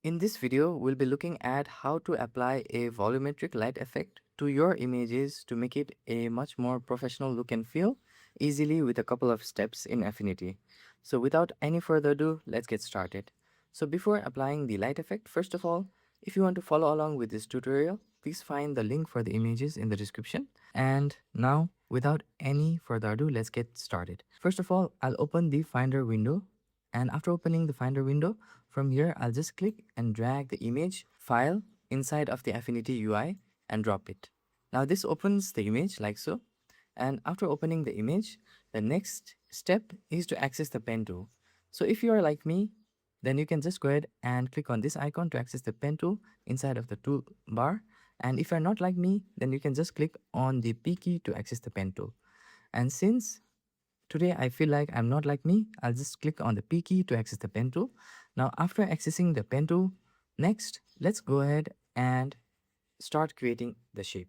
In this video, we'll be looking at how to apply a volumetric light effect to your images to make it a much more professional look and feel easily with a couple of steps in Affinity. So without any further ado, let's get started. So before applying the light effect, first of all, if you want to follow along with this tutorial, please find the link for the images in the description. And now, without any further ado, let's get started. First of all, I'll open the Finder window, and after opening the Finder window, from here I'll just click and drag the image file inside of the Affinity UI and drop it. Now this opens the image like so, and after opening the image, the next step is to access the pen tool. So if you are like me, then you can just go ahead and click on this icon to access the pen tool inside of the toolbar. And if you're not like me, then you can just click on the P key to access the pen tool. And since today I feel like I'm not like me, I'll just click on the P key to access the pen tool. Now after accessing the pen tool, next let's go ahead and start creating the shape.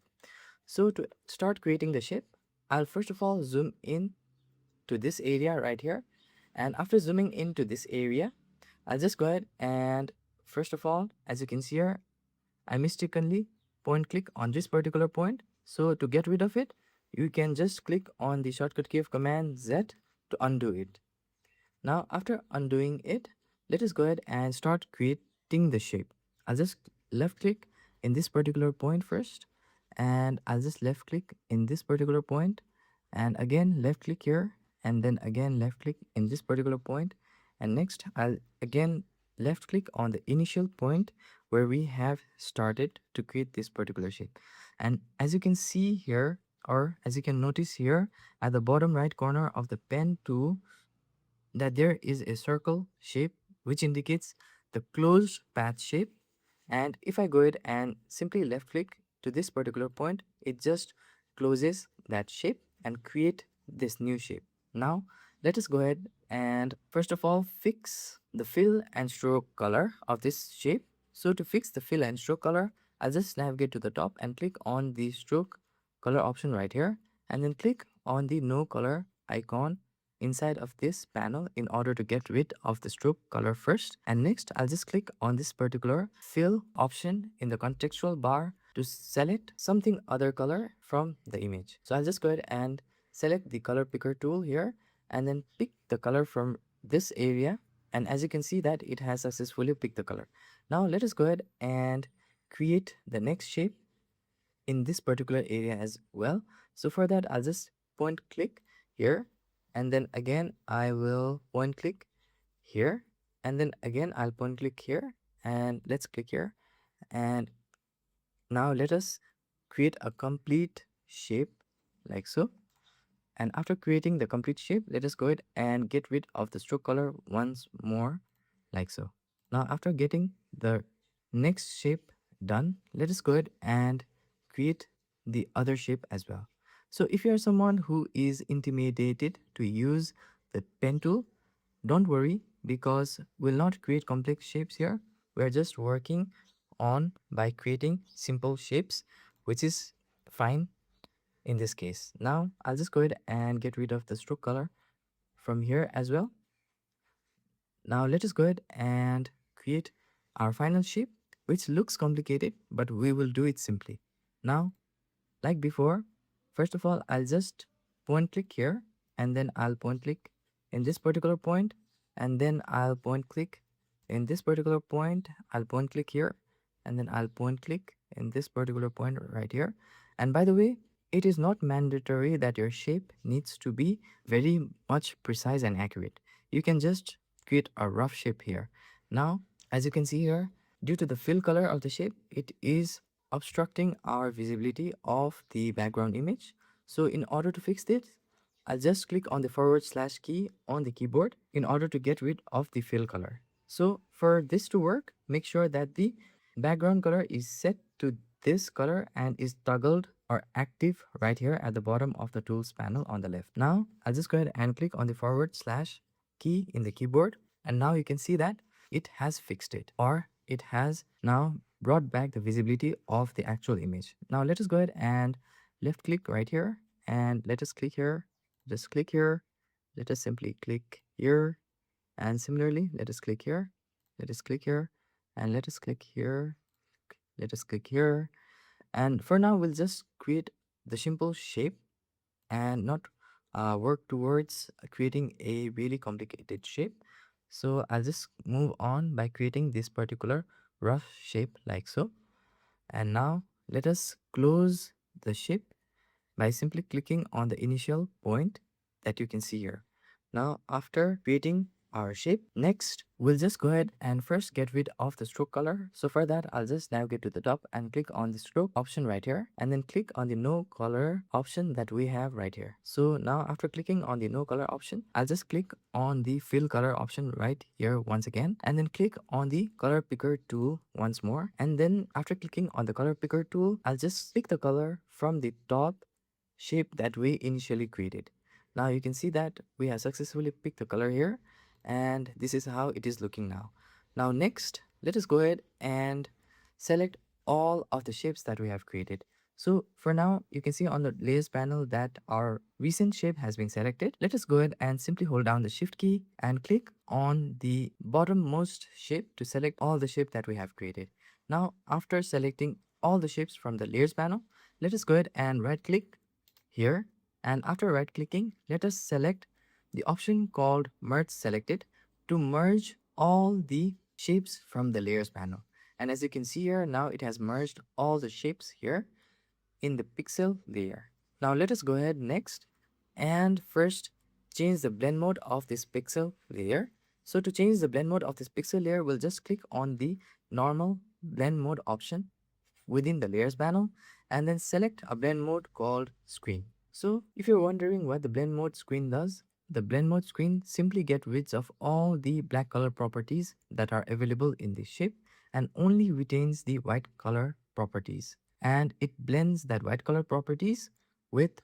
So to start creating the shape, I'll first of all zoom in to this area right here. And after zooming into this area, I'll just go ahead and first of all, as you can see here, I mistakenly point click on this particular point. So to get rid of it, you can just click on the shortcut key of Command Z to undo it. Now after undoing it, let us go ahead and start creating the shape. I'll just left click in this particular point first, and I'll just left click in this particular point, and again left click here, and then again left click in this particular point, and next I'll again left click on the initial point where we have started to create this particular shape. And as you can see here, or as you can notice here at the bottom right corner of the pen tool, that there is a circle shape which indicates the closed path shape. And if I go ahead and simply left click to this particular point, it just closes that shape and create this new shape. Now let us go ahead and first of all fix the fill and stroke color of this shape. So to fix the fill and stroke color, I'll just navigate to the top and click on the stroke color option right here, and then click on the no color icon inside of this panel in order to get rid of the stroke color first. And next I'll just click on this particular fill option in the contextual bar to select something other color from the image. So I'll just go ahead and select the color picker tool here and then pick the color from this area, and as you can see that it has successfully picked the color. Now let us go ahead and create the next shape in this particular area as well. So for that I'll just point click here, and then again I will point click here, and then again I'll point click here, and let's click here. And now let us create a complete shape like so. And after creating the complete shape, let us go ahead and get rid of the stroke color once more like so. Now after getting the next shape done, let us go ahead and create the other shape as well. So if you are someone who is intimidated to use the pen tool, don't worry, because we'll not create complex shapes here. We're just working on by creating simple shapes, which is fine in this case. Now I'll just go ahead and get rid of the stroke color from here as well. Now let us go ahead and create our final shape, which looks complicated, but we will do it simply. Now, like before, first of all, I'll just point click here, and then I'll point click in this particular point, and then I'll point click in this particular point, I'll point click here, and then I'll point click in this particular point right here. And by the way, it is not mandatory that your shape needs to be very much precise and accurate. You can just create a rough shape here. Now, as you can see here, due to the fill color of the shape, it is obstructing our visibility of the background image. So in order to fix this, I'll just click on the / key on the keyboard in order to get rid of the fill color. So for this to work, make sure that the background color is set to this color and is toggled or active right here at the bottom of the tools panel on the left. Now I'll just go ahead and click on the / key in the keyboard, and now you can see that it has fixed it, or it has now brought back the visibility of the actual image. Now let us go ahead and left click right here, and let us click here, just click here, let us simply click here, and similarly let us click here, let us click here, and let us click here. Let us click here. And for now, we'll just create the simple shape and not work towards creating a really complicated shape. So I'll just move on by creating this particular rough shape like so. And now let us close the shape by simply clicking on the initial point that you can see here. Now, after creating our shape, next we'll just go ahead and first get rid of the stroke color. So for that, I'll just navigate to the top and click on the stroke option right here, and then click on the no color option that we have right here. So now after clicking on the no color option, I'll just click on the fill color option right here once again, and then click on the color picker tool once more. And then after clicking on the color picker tool, I'll just pick the color from the top shape that we initially created. Now you can see that we have successfully picked the color here, and this is how it is looking now. Now next, let us go ahead and select all of the shapes that we have created. So for now, you can see on the layers panel that our recent shape has been selected. Let us go ahead and simply hold down the shift key and click on the bottommost shape to select all the shape that we have created. Now after selecting all the shapes from the layers panel, let us go ahead and right click here, and after right clicking, let us select the option called merge selected to merge all the shapes from the layers panel. And as you can see here, now it has merged all the shapes here in the pixel layer. Now let us go ahead next and first change the blend mode of this pixel layer. So to change the blend mode of this pixel layer, we'll just click on the normal blend mode option within the layers panel, and then select a blend mode called screen. So if you're wondering what the blend mode screen does, the blend mode screen simply get rid of all the black color properties that are available in this shape and only retains the white color properties. And it blends that white color properties with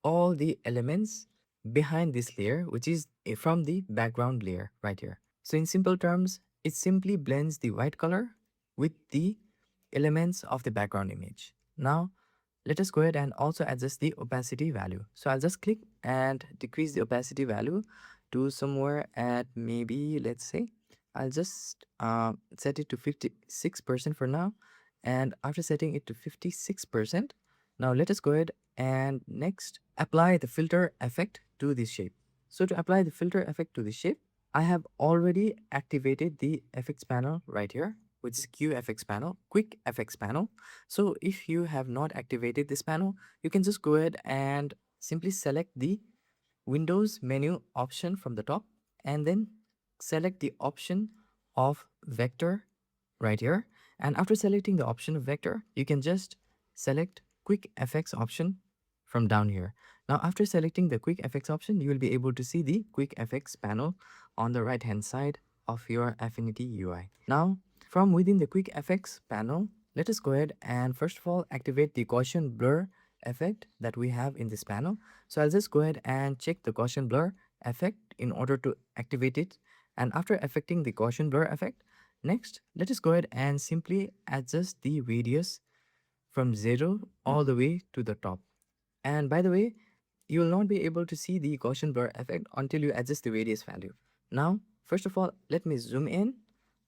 all the elements behind this layer, which is from the background layer right here. So in simple terms, it simply blends the white color with the elements of the background image. Now, let us go ahead and also adjust the opacity value. So I'll just click and decrease the opacity value to somewhere at maybe, let's say, I'll just set it to 56% for now. And after setting it to 56%, now let us go ahead and next apply the filter effect to this shape. So to apply the filter effect to the shape, I have already activated the effects panel right here, which is QFX panel, Quick FX panel. So if you have not activated this panel, you can just go ahead and simply select the Windows menu option from the top, and then select the option of vector right here. And after selecting the option of vector, you can just select Quick FX option from down here. Now after selecting the Quick FX option, you will be able to see the Quick FX panel on the right hand side of your Affinity UI. Now from within the Quick FX panel, let us go ahead and first of all activate the Gaussian blur effect that we have in this panel. So I'll just go ahead and check the Gaussian blur effect in order to activate it. And after affecting the Gaussian blur effect, next let us go ahead and simply adjust the radius from 0 all the way to the top. And by the way, you will not be able to see the Gaussian blur effect until you adjust the radius value. Now, first of all, let me zoom in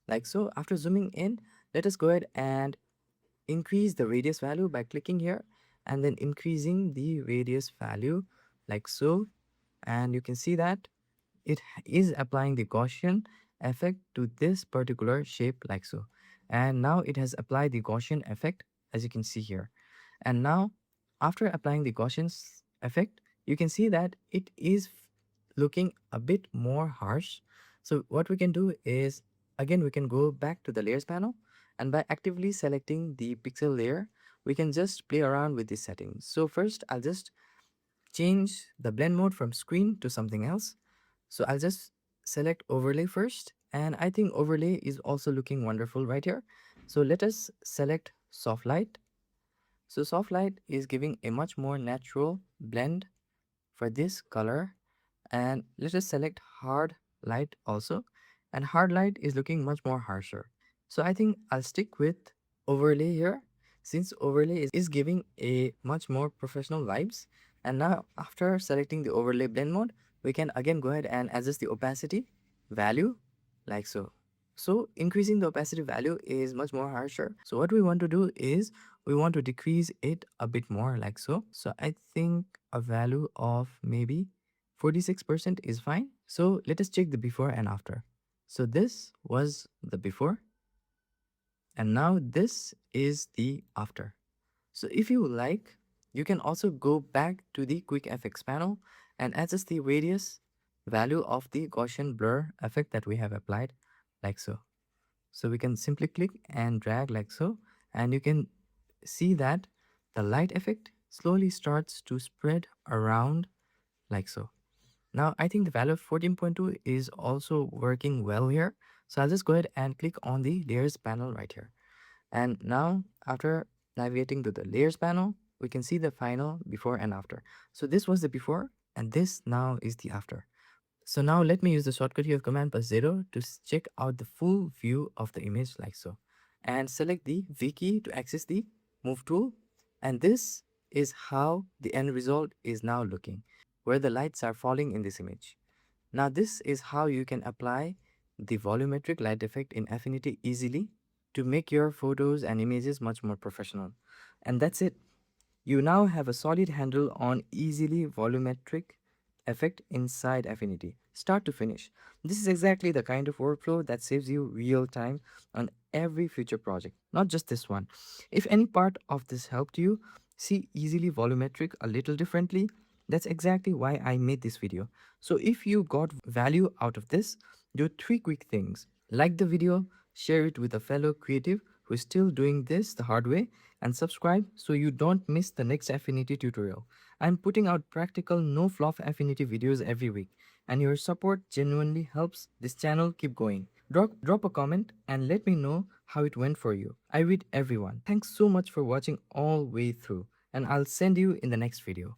like so. After zooming in, let us go ahead and increase the radius value by clicking here and then increasing the radius value like so. And you can see that it is applying the Gaussian effect to this particular shape like so. And now it has applied the Gaussian effect as you can see here. And now after applying the Gaussian effect, you can see that it is looking a bit more harsh. So what we can do is, again, we can go back to the layers panel, and by actively selecting the pixel layer, we can just play around with these settings. So first I'll just change the blend mode from screen to something else. So I'll just select overlay first, and I think overlay is also looking wonderful right here. So let us select soft light. So soft light is giving a much more natural blend for this color. And let us select hard light also, and hard light is looking much more harsher. So I think I'll stick with overlay here, since overlay is giving a much more professional vibes. And now after selecting the overlay blend mode, we can again go ahead and adjust the opacity value like so. So increasing the opacity value is much more harsher. So what we want to do is we want to decrease it a bit more like so. So I think a value of maybe 46% is fine. So let us check the before and after. So this was the before and now this is the after. So if you like, you can also go back to the quick FX panel and adjust the radius value of the Gaussian blur effect that we have applied like so. So we can simply click and drag like so, and you can see that the light effect slowly starts to spread around like so. Now I think the value of 14.2 is also working well here. So I'll just go ahead and click on the layers panel right here. And now after navigating to the layers panel, we can see the final before and after. So this was the before and this now is the after. So now let me use the shortcut key of Command plus 0 to check out the full view of the image like so. And select the V key to access the move tool. And this is how the end result is now looking, where the lights are falling in this image. Now this is how you can apply the volumetric light effect in Affinity easily to make your photos and images much more professional. And that's it. You now have a solid handle on easily volumetric effect inside Affinity, start to finish. This is exactly the kind of workflow that saves you real time on every future project, not just this one. If any part of this helped you see easily volumetric a little differently, that's exactly why I made this video. So if you got value out of this, do three quick things. Like the video, share it with a fellow creative who is still doing this the hard way, and subscribe so you don't miss the next Affinity tutorial. I'm putting out practical no fluff Affinity videos every week, and your support genuinely helps this channel keep going. Drop a comment and let me know how it went for you. I read everyone. Thanks so much for watching all way through, and I'll send you in the next video.